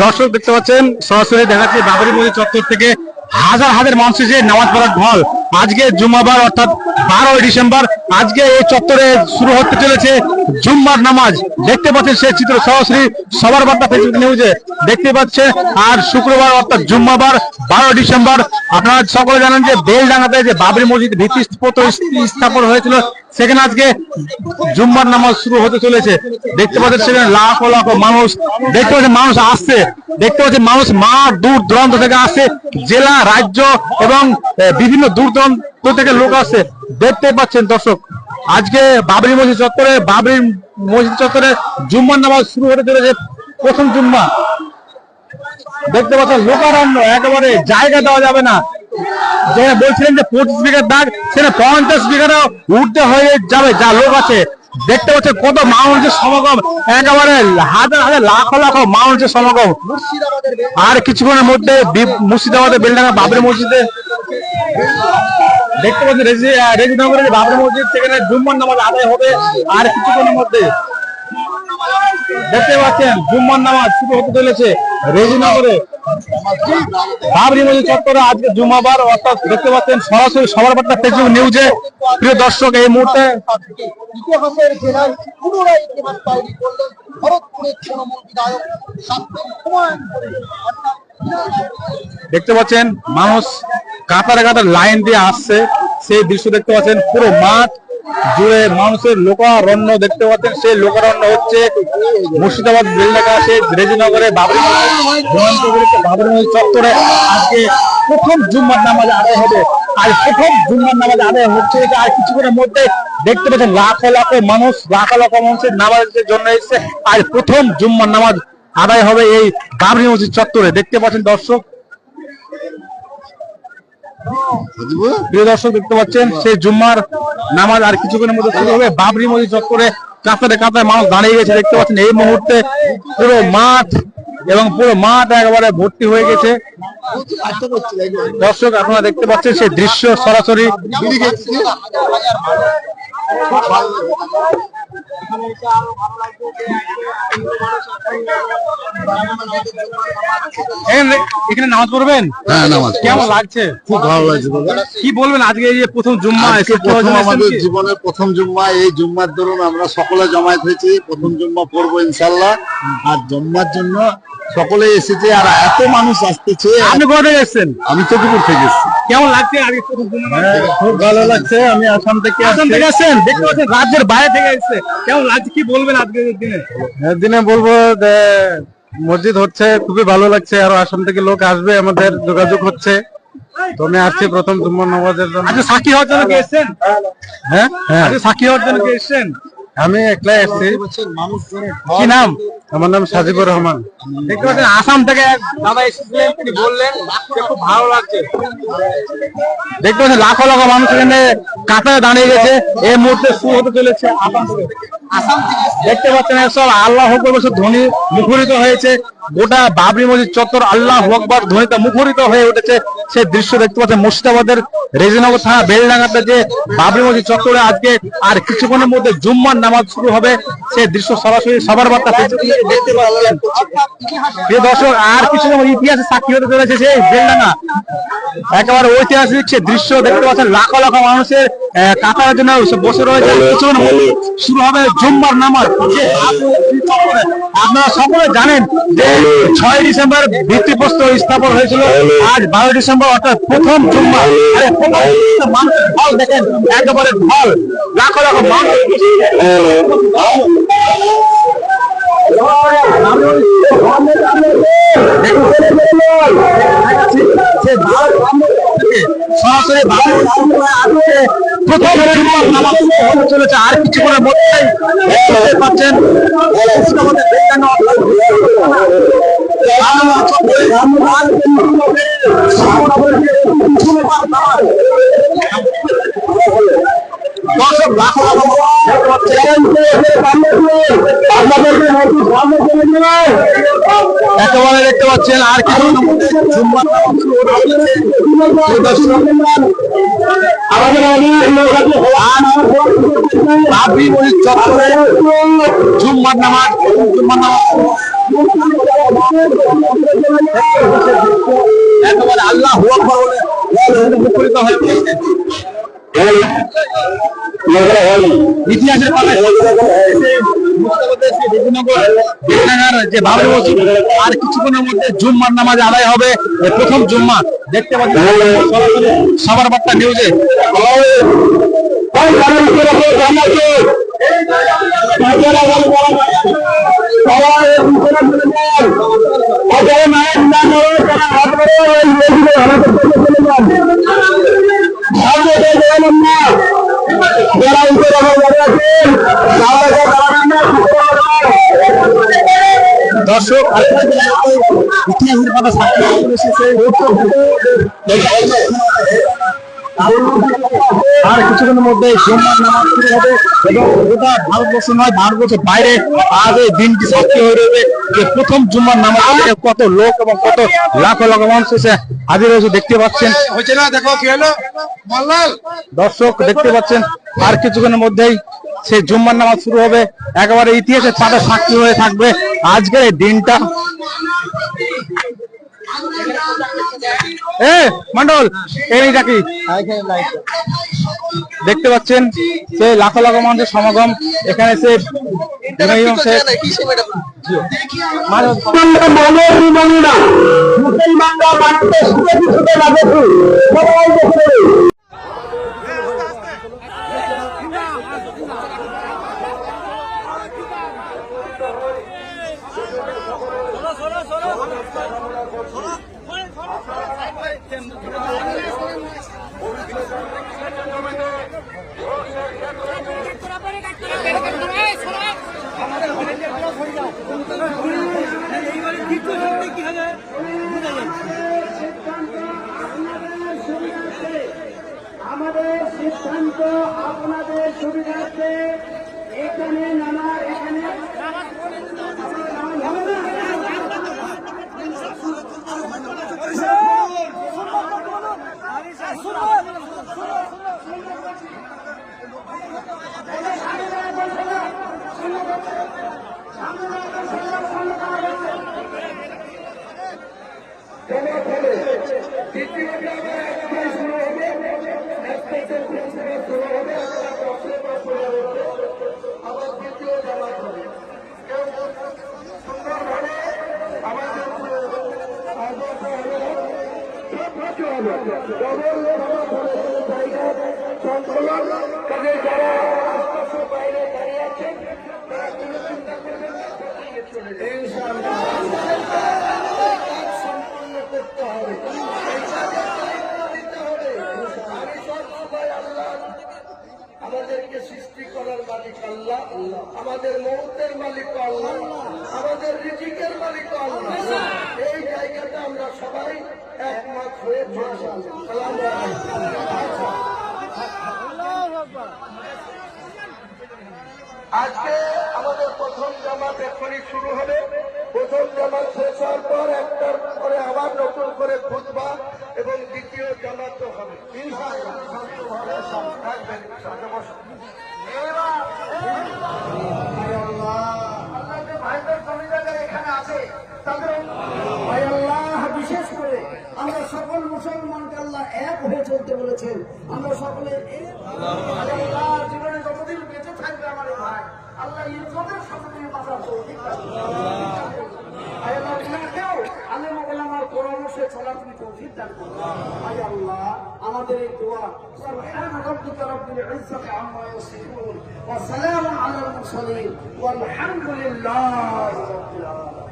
দর্শক দেখতে পাচ্ছেন সরাসরি দেখাচ্ছে বাবরি মসজিদ চত্বর থেকে হাজার হাজার মানুষ এসে নামাজ পড়ার ঢল। আজকে জুম্মাবার অর্থাৎ 12 ডিসেম্বর আজকে এই চত্বরে শুরু হতে চলেছে জুম্মার নামাজ। দেখতে পাচ্ছেন সেই চিত্র সরাসরি সবার বার্তা ফেসবুক নিউজে দেখতে পাচ্ছেন। আর শুক্রবার অর্থাৎ জুম্মাবার 12 ডিসেম্বর আপনারা সকলে জানেন যে বেলডাঙ্গাতে যে বাবরি মসজিদ ভিত্তি স্থাপন হয়েছিল সেখানে আজকে জুম্মার নামাজ শুরু হতে চলেছে। দেখতে পাচ্ছেন সেখানে লাখো লাখো মানুষ দেখতে পাচ্ছেন, মানুষ আসছে, দেখতে পাচ্ছেন মানুষ মাঠ দূর দূরান্ত থেকে আসছে, জেলা রাজ্য এবং বিভিন্ন দূর দূরান্ত থেকে লোক আসছে। দেখতে পাচ্ছেন দর্শক আজকে বাবরি মসজিদ চত্বরে জুম্মার নামাজ শুরু হতে চলেছে। প্রথম জুম্মা দেখতে পাচ্ছেন লোকারণ্য, একেবারে জায়গা দেওয়া যাবে না। যেখানে বলছিলেন যে 25 বিঘার দাগ সেখানে 50 বিঘাটা উঠতে হয়ে যাবে যা লোক আছে। দেখতে পাচ্ছেন কত মানুষের সমাগম, একেবারে হাজার হাজার লাখো লাখো মানুষের সমাগম। আর কিছুক্ষণের মধ্যে মুর্শিদাবাদের বেলডাঙ্গা বাবরি মসজিদে দেখতে পাচ্ছেন রেজিনগরের বাবরি মসজিদ সেখানে জুম্মার নামাজ আদায় হবে। আর কিছুক্ষণের মধ্যে দেখতে পাচ্ছেন জুম্মার নামাজ শুরু হতে চলেছে রেজিনগরে বাবরি মসজিদ চত্বরে। আজকে জুম্মাবার অর্থাৎ দেখতে পাচ্ছেন সরাসরি সবার বার্তা ফেসবুক নিউজে। প্রিয় দর্শক এই মুহূর্তে ইতিহাসের জেলায় পুনরায় ইতিহাস তৈরি করলেন ভরতপুরের তৃণমূল বিধায়ক দেখতে পাচ্ছেন মানুষ কাতারে কাতার লাইন দিয়ে আসছে, সেই দৃশ্য দেখতে পাচ্ছেন। পুরো মাঠ জুড়ে মানুষের লোকারণ্য দেখতে পাচ্ছেন। সেই লোকারণ্য হচ্ছে মুর্শিদাবাদ বেলডাঙ্গা সেই রেজিনগরে বাবরি মসজিদ চত্বরে আজকে প্রথম জুম্মার নামাজ আদায় হবে। আর প্রথম জুম্মার নামাজ আদায় হচ্ছে আর কিছুক্ষণের মধ্যে দেখতে পাচ্ছেন লাখো লাখো মানুষ, লাখো লাখো মানুষের নামাজের জন্য এসেছে। আর প্রথম জুম্মার নামাজ আদায় হবে এই বাবরি মসজিদ চত্বরে। দেখতে পাচ্ছেন দর্শক, প্রিয় দর্শক দেখতে পাচ্ছেন সেই জুম্মার নামাজ আর কিছুক্ষণের মধ্যে শুরু হবে বাবরি মসজিদ চত্বরে। কাতারে কাতারে মানুষ দাঁড়িয়ে গেছে দেখতে পাচ্ছেন। এই মুহূর্তে পুরো মাঠ একেবারে ভর্তি হয়ে গেছে। দর্শক আপনারা দেখতে পাচ্ছেন সেই দৃশ্য সরাসরি। এখানে নামাজ পড়বেন? হ্যাঁ, নামাজ কেমন লাগছে? খুব ভালো লাগছে। কি বলবেন আজকে এই যে প্রথম জুম্মা, আমাদের জীবনের প্রথম জুম্মা। এই জুম্মার দরুন আমরা সকলে জমায়েত হয়েছি, প্রথম জুম্মা পড়বো ইনশাল্লাহ। আর জুম্মার জন্য সকলে এসেছে আর এত মানুষ আসতেছে। আপনি কোথা থেকে এসেছেন? আমি চতুপুর থেকে এসেছি। কেমন লাগছে আজকে প্রথম জুম্মা? খুব ভালো লাগছে। আমি আসাম থেকে আসছেন, দেখতে পাচ্ছেন রাজ্যের বাইরে থেকে এসেছে। কেমন লাগছে, কি বলবেন আজকের দিনে? বলবো মসজিদ হচ্ছে, খুবই ভালো লাগছে। আরো আসাম থেকে লোক আসবে, আমাদের যোগাযোগ হচ্ছে। তো আমি আসছি প্রথম জুম্মার নামাজের জন্য। আচ্ছা, সাক্ষী হওয়ার জন্য কি এসেছেন? হ্যাঁ, সাক্ষী হওয়ার জন্য কি এসেছেন? আমি একলাই এসেছি। কি নাম? আমার নাম সাজিবুর রহমান। দেখতে পাচ্ছেন আসাম থেকে দাদা এসেছিলেন, তিনি বললেন খুব ভালো লাগছে। দেখতে পাচ্ছেন লাখো লাখো মানুষ এখানে কাতারে দাঁড়িয়ে গেছে। এই মুহূর্তে শুরু হতে চলেছে আসাম থেকে। দেখতে পাচ্ছেন সব আল্লাহ আকবার ধ্বনি মুখরিত হয়েছে। গোটা বাবরি মসজিদ চত্বর আল্লাহ আকবার ধ্বনিতে মুখরিত হয়ে উঠেছে। সেই দৃশ্য দেখতে পাচ্ছেন মুর্শিদাবাদের রেজিনগর থানা বেলডাঙ্গাতে যে বাবরি মসজিদ চত্বরে আজকে আর কিছুক্ষণের মধ্যে জুম্মার নামাজ শুরু হবে। সেই দৃশ্য সরাসরি সবার বার্তা দেখতে পাচ্ছেন। প্রিয় দর্শক আর কিছু ইতিহাসে সাক্ষী হতে চলেছে সেই বেলডাঙ্গা, একেবারে ঐতিহাসিক সে দৃশ্য দেখতে পাচ্ছেন। লাখো লাখো মানুষের কাতারের জন্য বসে রয়েছে। কিছুক্ষণ শুরু হবে জুম্মার নামাজ। আপনারা সকলে জানেন যে 6 ডিসেম্বর ভিত্তিপ্রস্তর স্থাপন হয়েছিল। আজ 12 ডিসেম্বর অর্থাৎ প্রথম জুম্মা। মানুষের ঢল দেখেন, একেবারে ঢল, লাখো লাখো মানুষ। সরাসরি প্রথম নামাজ হতে চলেছে। আর কিছুক্ষণের মধ্যেই দেখতে পাচ্ছেন একেবারে দেখতে পাচ্ছেন আর কিছু আমাদের বাবরি মসজিদ চত্বরে জুম্মার নামাজ একেবারে আল্লাহু আকবার বলে মুখরিত হয়ে উঠেছে। ইতিহাসের পাতায় যে বাবরি মসজিদ আর কিছুক্ষণের মধ্যে জুম্মার নামাজ আদায় হবে। প্রথম জুম্মা দেখতে পাচ্ছি সবার বার্তা নিউজে। দর্শক ইতিহাসের পাতা সাক্ষী এসেছে। আর কিছুক্ষণের মধ্যে জুম্মার নামাজ শুরু হবে এবং গোটা ভারতবর্ষ নয় ভারতবর্ষের বাইরে আজ এই দিনটি সাক্ষী হয়ে রয়েছে যে প্রথম জুম্মার নামাজ কত লোক এবং কত লাখো লাখো মানুষ এসে হাজির হয়েছে দেখতে পাচ্ছেন। হয়েছে না দেখো কি হলো দর্শক দেখতে পাচ্ছেন আর কিছুক্ষণের মধ্যেই সেই জুম্মার নামাজ শুরু হবে। একেবারে ইতিহাসের পাতা সাক্ষী হয়ে থাকবে আজকের এই দিনটা। মন্ডল এইটা কি দেখতে পাচ্ছেন সে লাখো লাখো মানুষের সমাগম এখানে সে আমাদের সিদ্ধান্ত আপনাদের সুবিধার্থে এখানে নামা এখানে আমাদেরকে সৃষ্টি করার মালিক আল্লাহ, আমাদের মৌতের মালিক আল্লাহ, আমাদের রিজিকের মালিক আল্লাহ। এই জায়গাটা আমরা সবাই একমত হয়ে আজকে আমাদের প্রথম জামাত এখনই শুরু হবে। প্রথম জামাত শেষ হওয়ার পর একটার পরে আবার নতুন করে খুতবা এবং দ্বিতীয় জামাতও হবে। এখানে আছে তাদের বিশেষ করে আমরা সকল মুসলমানকে আল্লাহ এক হয়ে চলতে বলেছেন। আমরা সকলে জীবনে যতদিন বেঁচে থাকবে আমার ভাই আল্লাহ ইজ্জতের সাথে তুমি বাঁচার তৌফিক দান আলেম ওলামার পরামর্শে চলার তুমি তৌফিক দান করো। আয় আল্লাহ আমাদের এই দোয়া সুবহান রাব্বিকা রাব্বিল ইজ্জাতি আম্মা ইয়াসিফুন ওয়া সালামুন আলাল মুরসালিন ওয়াল হামদুলিল্লাহি রাব্বিল আলামিন।